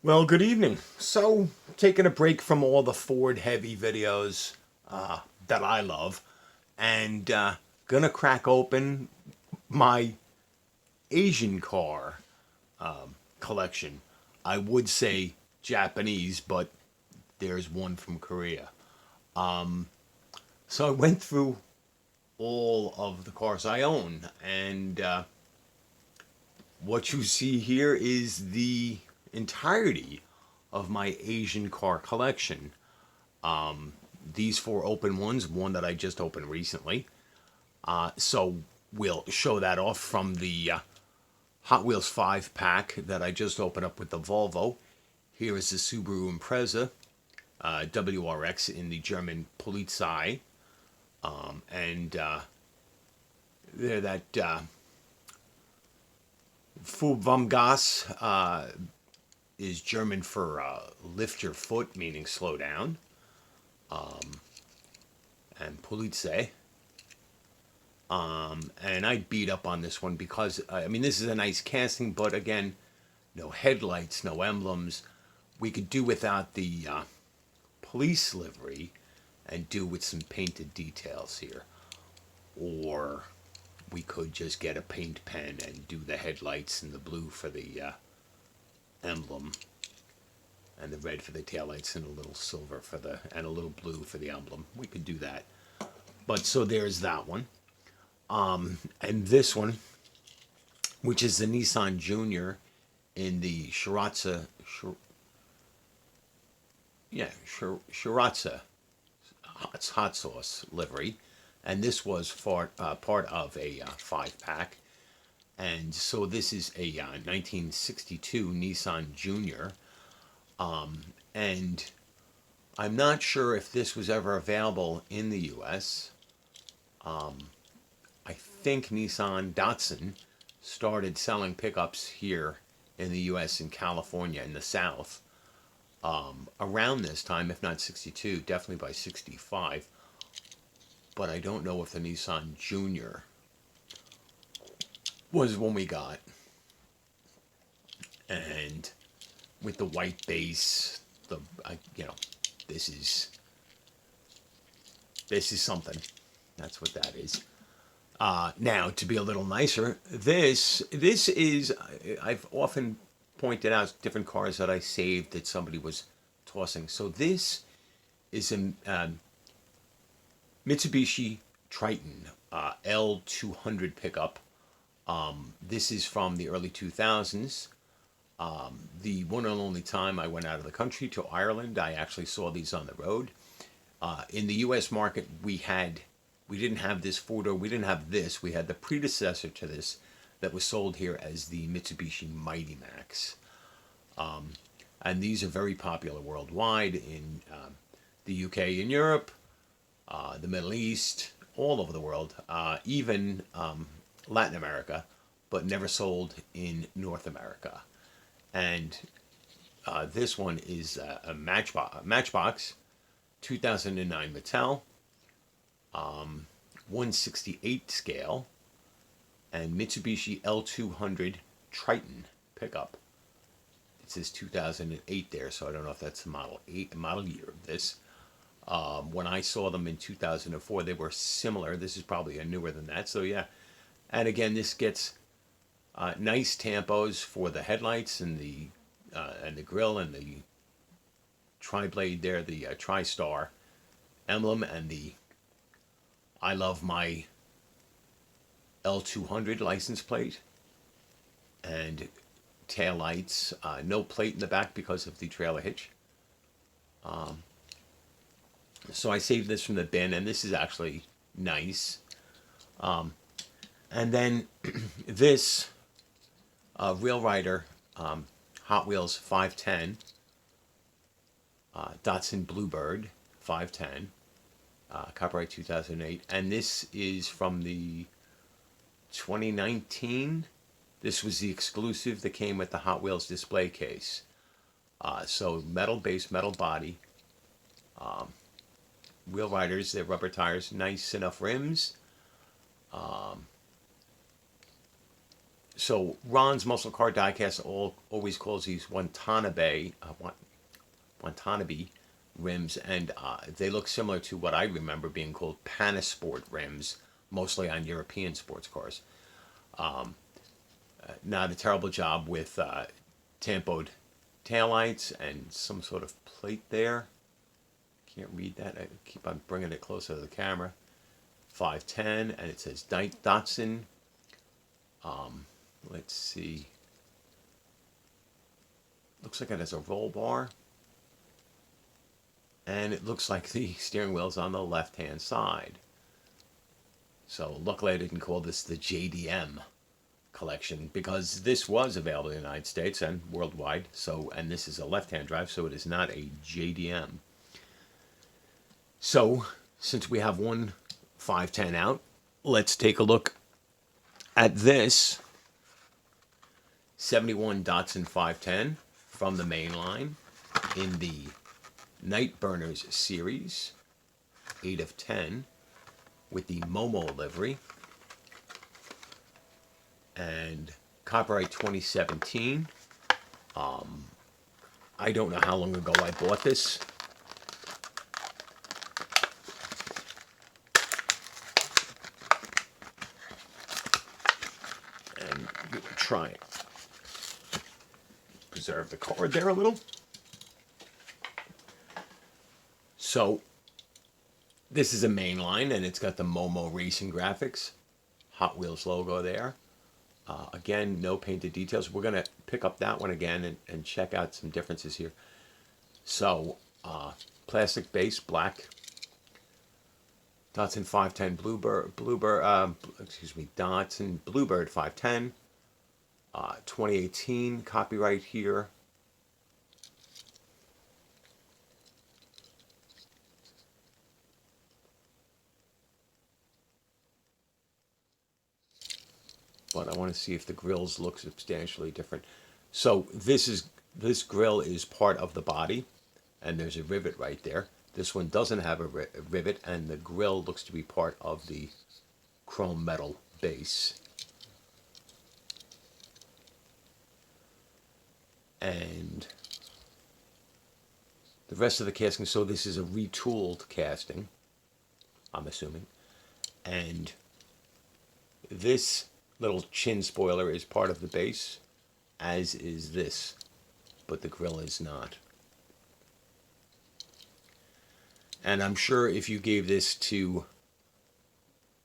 Well, good evening. So, taking a break from all the Ford heavy videos that I love, and gonna crack open my Asian car collection. I would say Japanese, but there's one from Korea. So I went through all of the cars I own, and what you see here is the entirety of my Asian car collection. These four open ones, one that I just opened recently. So we'll show that off from the Hot Wheels 5 pack that I just opened up with the Volvo. Here is the Subaru Impreza WRX in the German Polizei. And there that Fu vom Gas is German for lift your foot, meaning slow down. And Polizei. And I beat up on this one because, I mean, this is a nice casting, but again, no headlights, no emblems. We could do without the police livery and do with some painted details here. Or we could just get a paint pen and do the headlights and the blue for the emblem and the red for the taillights and a little silver for the, and a little blue for the emblem. We could do that. But so there's that one. And this one, which is the Nissan Junior in the Shiratsu hot sauce livery, and this was part of a 5 pack, and so this is a 1962 Nissan Junior, and I'm not sure if this was ever available in the U.S. I think Nissan Datsun started selling pickups here in the U.S. in California in the South around this time, if not 62, definitely by 65. But I don't know if the Nissan Junior was when we got. And with the white base, this is something. That's what that is. Now, to be a little nicer, this is, I've often pointed out different cars that I saved that somebody was tossing. So this is a Mitsubishi Triton L200 pickup. This is from the early 2000s. The one and only time I went out of the country to Ireland, I actually saw these on the road. In the U.S. market, we didn't have this four-door. We didn't have this. We had the predecessor to this that was sold here as the Mitsubishi Mighty Max. And these are very popular worldwide in the UK and Europe, the Middle East, all over the world, even Latin America, but never sold in North America. And this one is a Matchbox 2009 Mattel. 168 scale, and Mitsubishi L200 Triton pickup. It says 2008 there, so I don't know if that's the model year of this. When I saw them in 2004, they were similar. This is probably a newer than that. So yeah, and again, this gets nice tampos for the headlights and the grill and the tri-blade there, the TriStar emblem, and the I love my L200 license plate and tail lights. No plate in the back because of the trailer hitch. So I saved this from the bin, and this is actually nice. And then this Real Rider Hot Wheels 510 Datsun Bluebird 510. Copyright 2008, and this is from the 2019. This was the exclusive that came with the Hot Wheels display case. So metal base, metal body, wheel riders, they're rubber tires, nice enough rims. So Ron's Muscle Car Diecast always calls these Watanabe rims, and they look similar to what I remember being called Panasport rims, mostly on European sports cars. Not a terrible job with tampoed taillights and some sort of plate there. Can't read that. I keep on bringing it closer to the camera. 510, and it says Datsun. Let's see. Looks like it has a roll bar. And it looks like the steering wheel's on the left-hand side. So luckily I didn't call this the JDM collection, because this was available in the United States and worldwide. So, and this is a left-hand drive, so it is not a JDM. So, since we have one 510 out, let's take a look at this 71 Datsun 510 from the main line in the Night Burners series, 8 of 10, with the Momo livery, and copyright 2017. I don't know how long ago I bought this. And try it. Preserve the card there a little. So, this is a main line, and it's got the Momo Racing graphics, Hot Wheels logo there. Again, no painted details. We're going to pick up that one again and check out some differences here. So, plastic base, black. Datsun 510 Datsun Bluebird 510. 2018 copyright here. But I want to see if the grills look substantially different. So this grill is part of the body, and there's a rivet right there. This one doesn't have a rivet, and the grill looks to be part of the chrome metal base. And the rest of the casting, so this is a retooled casting, I'm assuming. And this little chin spoiler is part of the base, as is this, but the grill is not. And I'm sure if you gave this to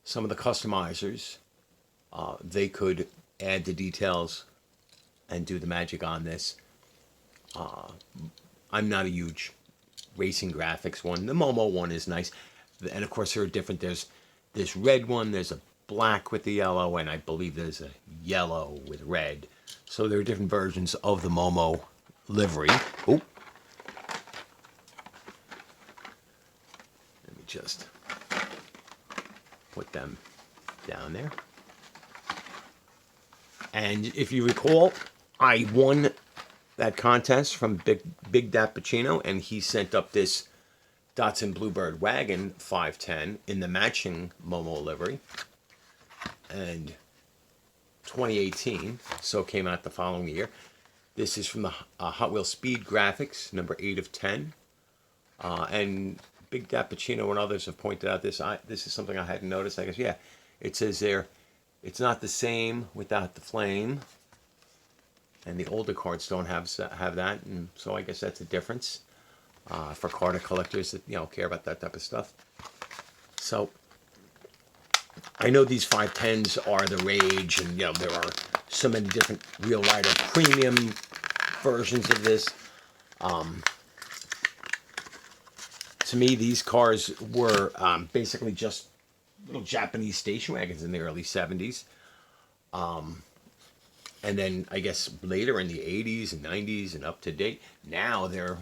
some of the customizers, they could add the details and do the magic on this. I'm not a huge racing graphics one. The Momo one is nice. And of course, there are different. There's this red one, there's a black with the yellow, and I believe there's a yellow with red. So there are different versions of the Momo livery. Oh. Let me just put them down there. And if you recall, I won that contest from Big Dat Pacino, and he sent up this Datsun Bluebird Wagon 510 in the matching Momo livery. And 2018, so it came out the following year. This is from the Hot Wheels Speed Graphics, number 8 of 10. And Big Dat Pacino and others have pointed out this. This is something I hadn't noticed. I guess, yeah, it says there, it's not the same without the flame. And the older cards don't have that, and so I guess that's a difference for card collectors that care about that type of stuff. So I know these 510s are the rage, and there are so many different Wheel Rider premium versions of this. To me, these cars were basically just little Japanese station wagons in the early 70s. And then I guess later in the 80s and 90s and up to date, now they're,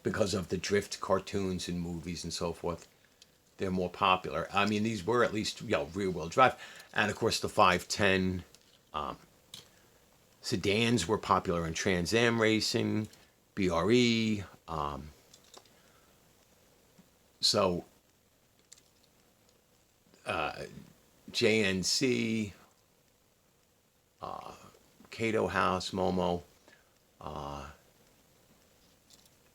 because of the drift cartoons and movies and so forth, they're more popular. I mean, these were at least, rear-wheel drive. And of course, the 510 sedans were popular in Trans Am racing, BRE. JNC. Cato House, Momo.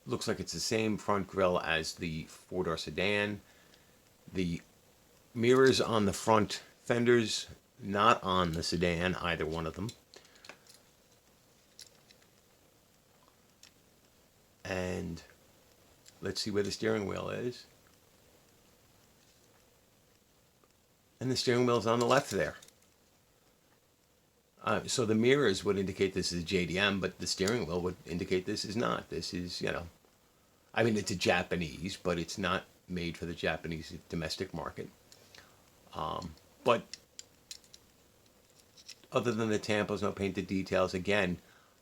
Looks like it's the same front grille as the four-door sedan. The mirrors on the front fenders, not on the sedan, either one of them. And let's see where the steering wheel is. And the steering wheel's on the left there. So the mirrors would indicate this is JDM, but the steering wheel would indicate this is not. This is, I mean, it's a Japanese, but it's not made for the Japanese domestic market. But other than the tampos, no painted details. Again,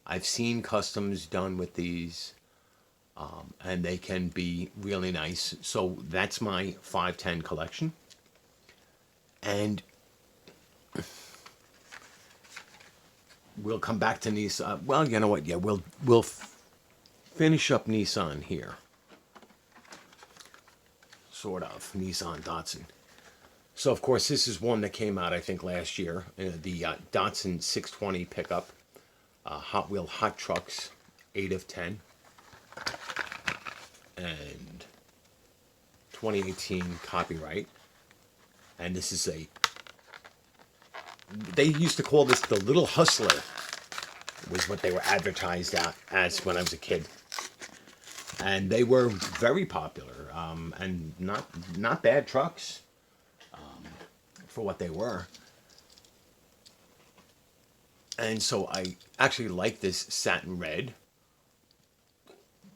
I've seen customs done with these, and they can be really nice. So that's my 510 collection. And we'll come back to Nissan. Well, you know what? Yeah, we'll finish up Nissan here. Sort of. Nissan Datsun. So, of course, this is one that came out, I think, last year. The Datsun 620 pickup. Hot Wheel Hot Trucks, 8 of 10. And 2018 copyright. And this is they used to call this the Little Hustler, was what they were advertised as when I was a kid. And they were very popular, and not bad trucks for what they were. And so I actually like this satin red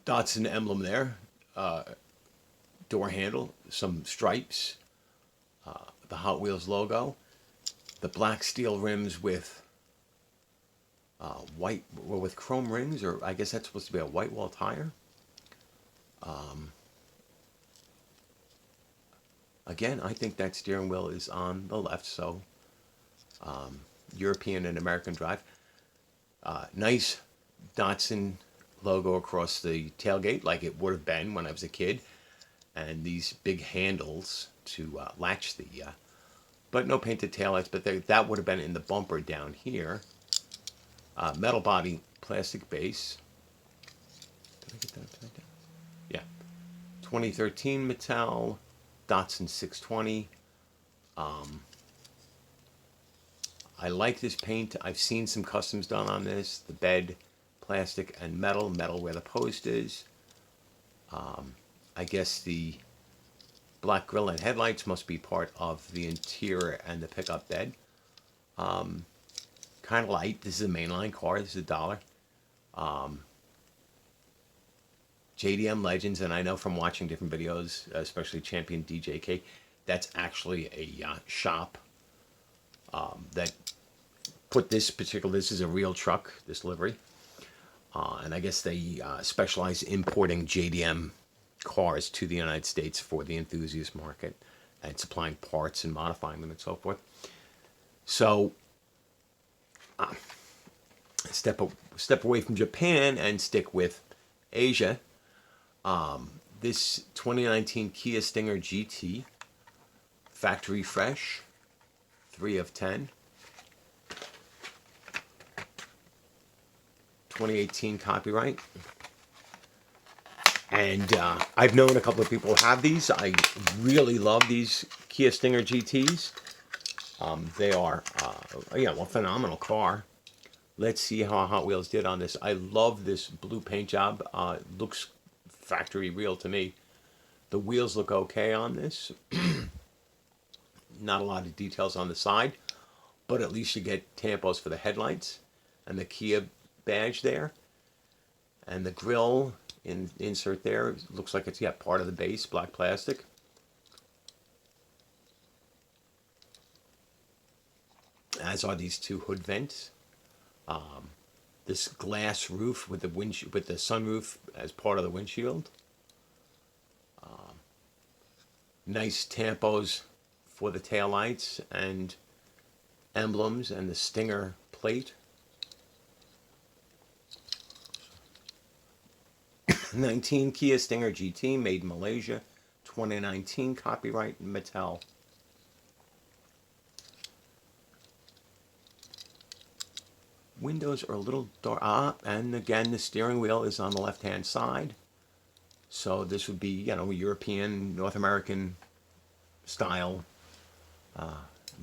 Datsun emblem there, door handle, some stripes, the Hot Wheels logo, the black steel rims with white, or with chrome rings, or I guess that's supposed to be a white wall tire. Again, I think that steering wheel is on the left, so European and American drive. Nice Datsun logo across the tailgate, like it would have been when I was a kid, and these big handles to latch the, but no painted taillights, but that would have been in the bumper down here. Metal body, plastic base. Did I get that upside down? Yeah. 2013 Mattel Datsun 620. I like this paint. I've seen some customs done on this. The bed, plastic and metal where the post is. I guess the black grille and headlights must be part of the interior and the pickup bed. Kind of light. This is a mainline car. This is $1. JDM Legends, and I know from watching different videos, especially Champion DJK, that's actually a shop that put this is a real truck, this livery. And I guess they specialize in importing JDM cars to the United States for the enthusiast market and supplying parts and modifying them and so forth. So, step away from Japan and stick with Asia. This 2019 Kia Stinger GT, factory fresh, 3 of 10. 2018 copyright. And I've known a couple of people who have these. I really love these Kia Stinger GTs. They are, a phenomenal car. Let's see how Hot Wheels did on this. I love this blue paint job. Looks factory real to me. The wheels look okay on this. Not a lot of details on the side, but at least you get tampos for the headlights and the Kia badge there. And the grille insert there looks like it's part of the base, black plastic. As are these two hood vents. This glass roof with the sunroof as part of the windshield. Nice tampos for the taillights and emblems and the Stinger plate. 19 Kia Stinger GT, made in Malaysia. 2019 copyright Mattel. Windows are a little dark. And again, the steering wheel is on the left-hand side. So this would be, European, North American style.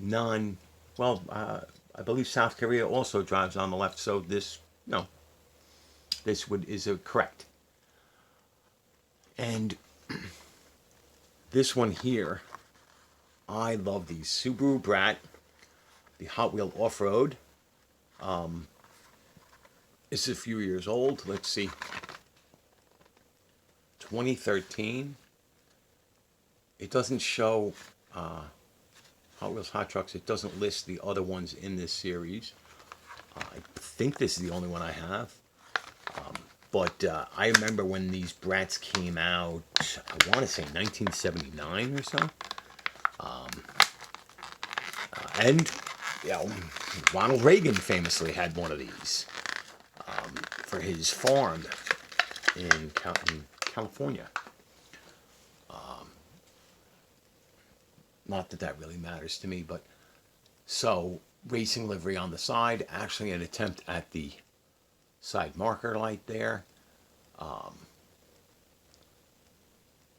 None. Well, I believe South Korea also drives on the left. So this, no, this is correct. And this one here, I love these. Subaru Brat, the Hot Wheel Off-Road. This is a few years old. Let's see. 2013. It doesn't show Hot Wheels Hot Trucks. It doesn't list the other ones in this series. I think this is the only one I have. But I remember when these Brats came out, I want to say 1979 or so. And, Ronald Reagan famously had one of these for his farm in California. Not that that really matters to me, but so racing livery on the side, actually an attempt at the side marker light there.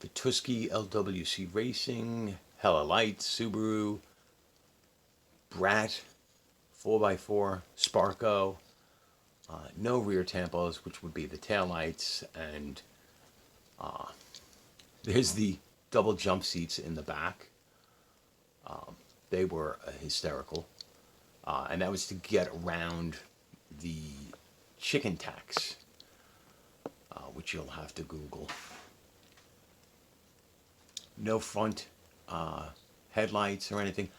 Vituski, LWC Racing, Hella Lights, Subaru, Brat, 4x4, Sparco, no rear tampos, which would be the taillights, and there's the double jump seats in the back. They were hysterical. And that was to get around the chicken tax, which you'll have to Google. No front headlights or anything.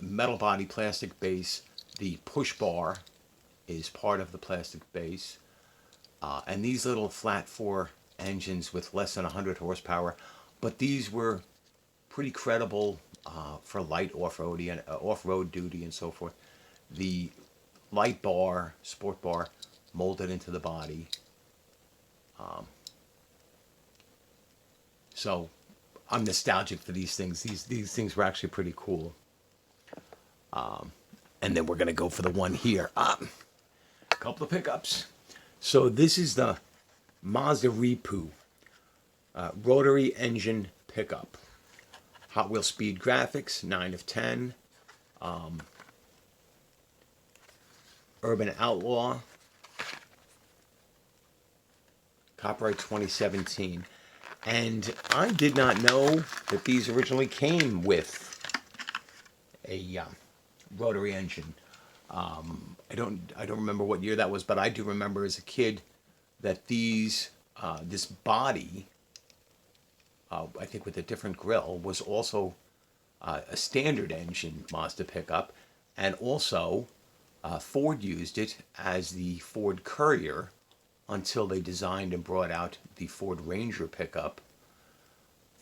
Metal body, plastic base. The push bar is part of the plastic base. And these little flat 4 engines with less than 100 horsepower. But these were pretty credible for light off-road duty and so forth. The light bar, sport bar, molded into the body. So I'm nostalgic for these things. These things were actually pretty cool. And then we're going to go for the one here. A couple of pickups. So this is the Mazda Repu rotary engine pickup. Hot Wheel Speed Graphics, 9 of 10. Urban Outlaw. Copyright 2017. And I did not know that these originally came with a rotary engine. I don't remember what year that was, but I do remember as a kid that this body, I think with a different grill, was also a standard engine Mazda pickup, and also Ford used it as the Ford Courier until they designed and brought out the Ford Ranger pickup,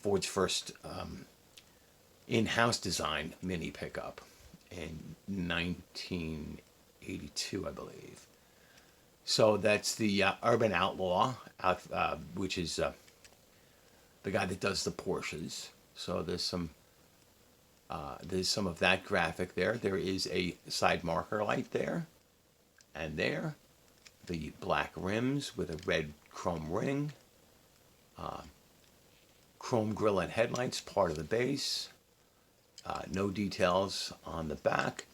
Ford's first in-house design mini pickup in 1982, I believe. So that's the Urban Outlaw, which is the guy that does the Porsches. So there's some of that graphic there. There is a side marker light there, and there, the black rims with a red chrome ring, chrome grille and headlights, part of the base. No details on the back.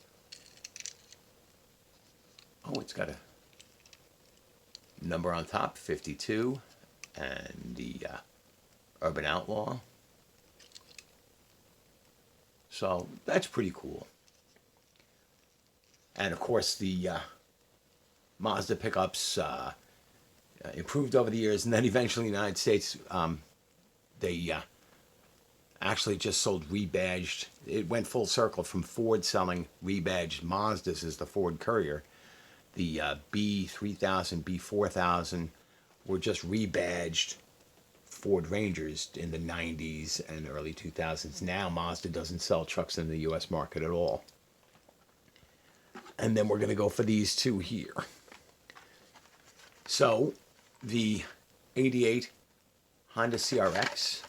Oh, it's got a number on top, 52, and the Urban Outlaw. So that's pretty cool. And of course, the Mazda pickups improved over the years, and then eventually in the United States, they actually just sold rebadged. It went full circle from Ford selling rebadged Mazdas as the Ford Courier. The B3000, B4000 were just rebadged Ford Rangers in the 90s and early 2000s. Now Mazda doesn't sell trucks in the US market at all. And then we're going to go for these two here. So the 88 Honda CRX,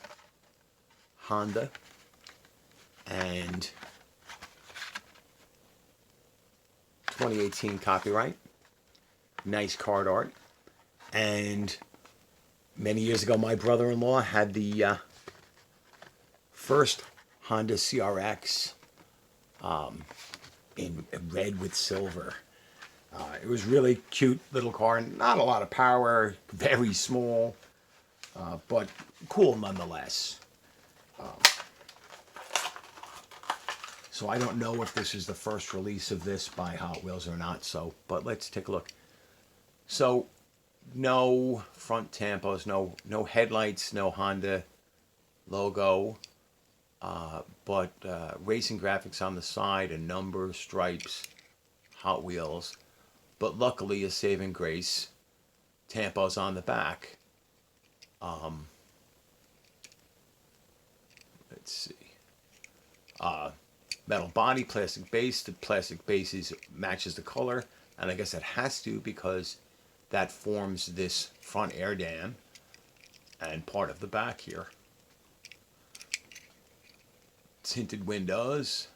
Honda, and 2018 copyright. Nice card art. And many years ago, my brother-in-law had the first Honda CRX in red with silver. It was really cute little car, not a lot of power, very small, but cool nonetheless. So I don't know if this is the first release of this by Hot Wheels or not. So, but let's take a look. So, no front tampos, no headlights, no Honda logo, but racing graphics on the side, a number, stripes, Hot Wheels. But luckily, a saving grace, tampos on the back. Let's see. Metal body, plastic base. The plastic base matches the color, and I guess it has to because that forms this front air dam and part of the back here. Tinted windows.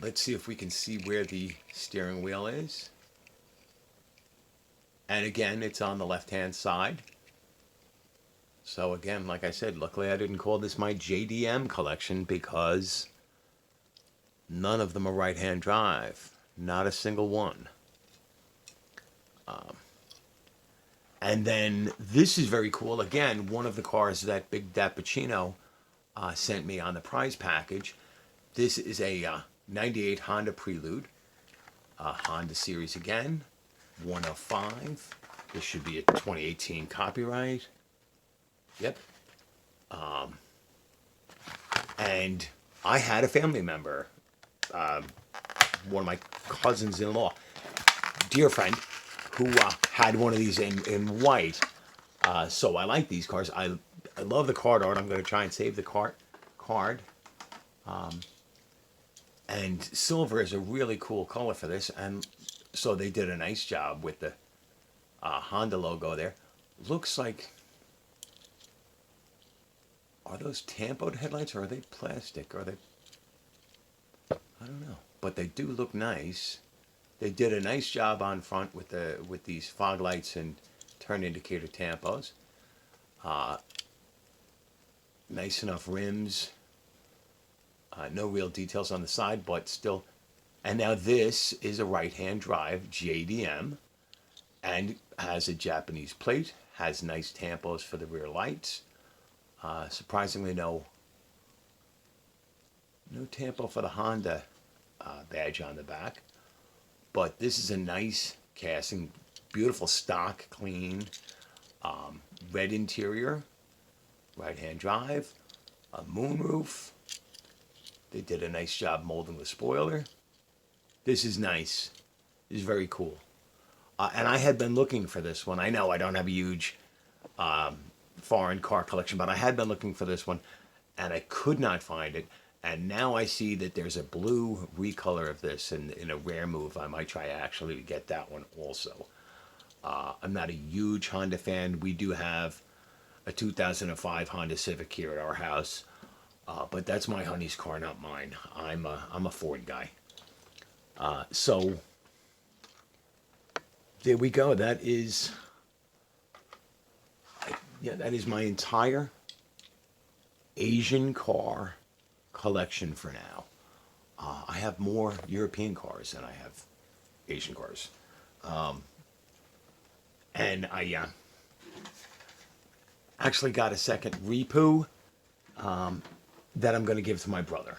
Let's see if we can see where the steering wheel is. And again, it's on the left-hand side. So again, like I said, luckily I didn't call this my JDM collection because none of them are right-hand drive. Not a single one. And then this is very cool. Again, one of the cars that Big Dappuccino sent me on the prize package. This is a 98 Honda Prelude. Honda series again. 105. This should be a 2018 copyright. Yep. And I had a family member, one of my cousins-in-law, dear friend, who had one of these in white. So I like these cars. I love the card art. I'm going to try and save the card. And silver is a really cool color for this. And so they did a nice job with the Honda logo there. Looks like... Are those tampoed headlights or are they plastic? Are they... I don't know. But they do look nice. They did a nice job on front with these fog lights and turn indicator tampos. Nice enough rims. No real details on the side, but still. And now this is a right-hand drive JDM and has a Japanese plate. Has nice tampos for the rear lights. Surprisingly, no tampo for the Honda badge on the back. But this is a nice casting, beautiful stock, clean, red interior, right-hand drive, a moonroof. They did a nice job molding the spoiler. This is nice. This is very cool. And I had been looking for this one. I know I don't have a huge foreign car collection, but I had been looking for this one, and I could not find it. And now I see that there's a blue recolor of this, and in a rare move, I might try actually to get that one also. I'm not a huge Honda fan. We do have a 2005 Honda Civic here at our house, but that's my honey's car, not mine. I'm a Ford guy. So there we go. That is my entire Asian car collection for now. I have more European cars than I have Asian cars. And I actually got a second Repu that I'm going to give to my brother.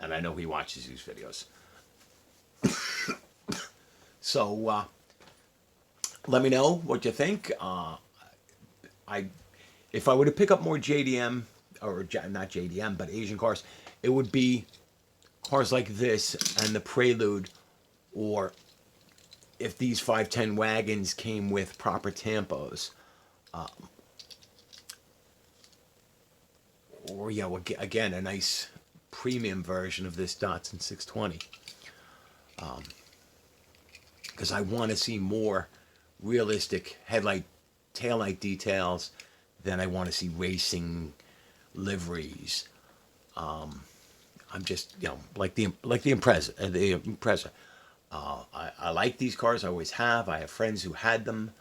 And I know he watches these videos. So let me know what you think. If I were to pick up more JDM, or not JDM, but Asian cars, it would be cars like this and the Prelude, or if these 510 wagons came with proper tampos. Or, yeah, again, a nice premium version of this Datsun 620. Because I want to see more realistic headlight, taillight details than I want to see racing liveries. I'm just, like the Impreza. I like these cars. I always have. I have friends who had them,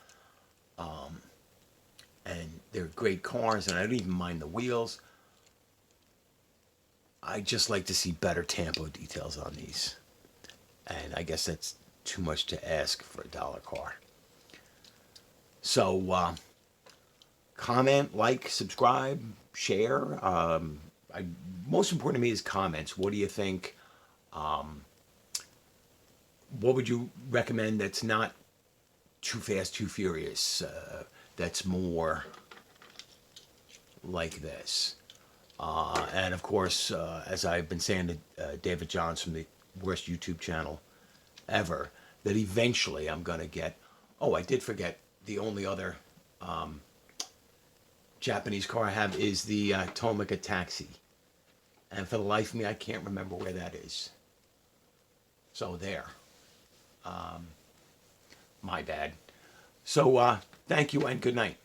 and they're great cars. And I don't even mind the wheels. I just like to see better tampo details on these. And I guess that's too much to ask for a dollar car. So comment, like, subscribe, share. Most important to me is comments. What do you think? What would you recommend that's not too fast, too furious? That's more like this. And of course, as I've been saying to David Johns from the worst YouTube channel ever, that eventually I'm going to get. Oh, I did forget the only other Japanese car I have is the Tomica Taxi. And for the life of me, I can't remember where that is. So there. My bad. So thank you and good night.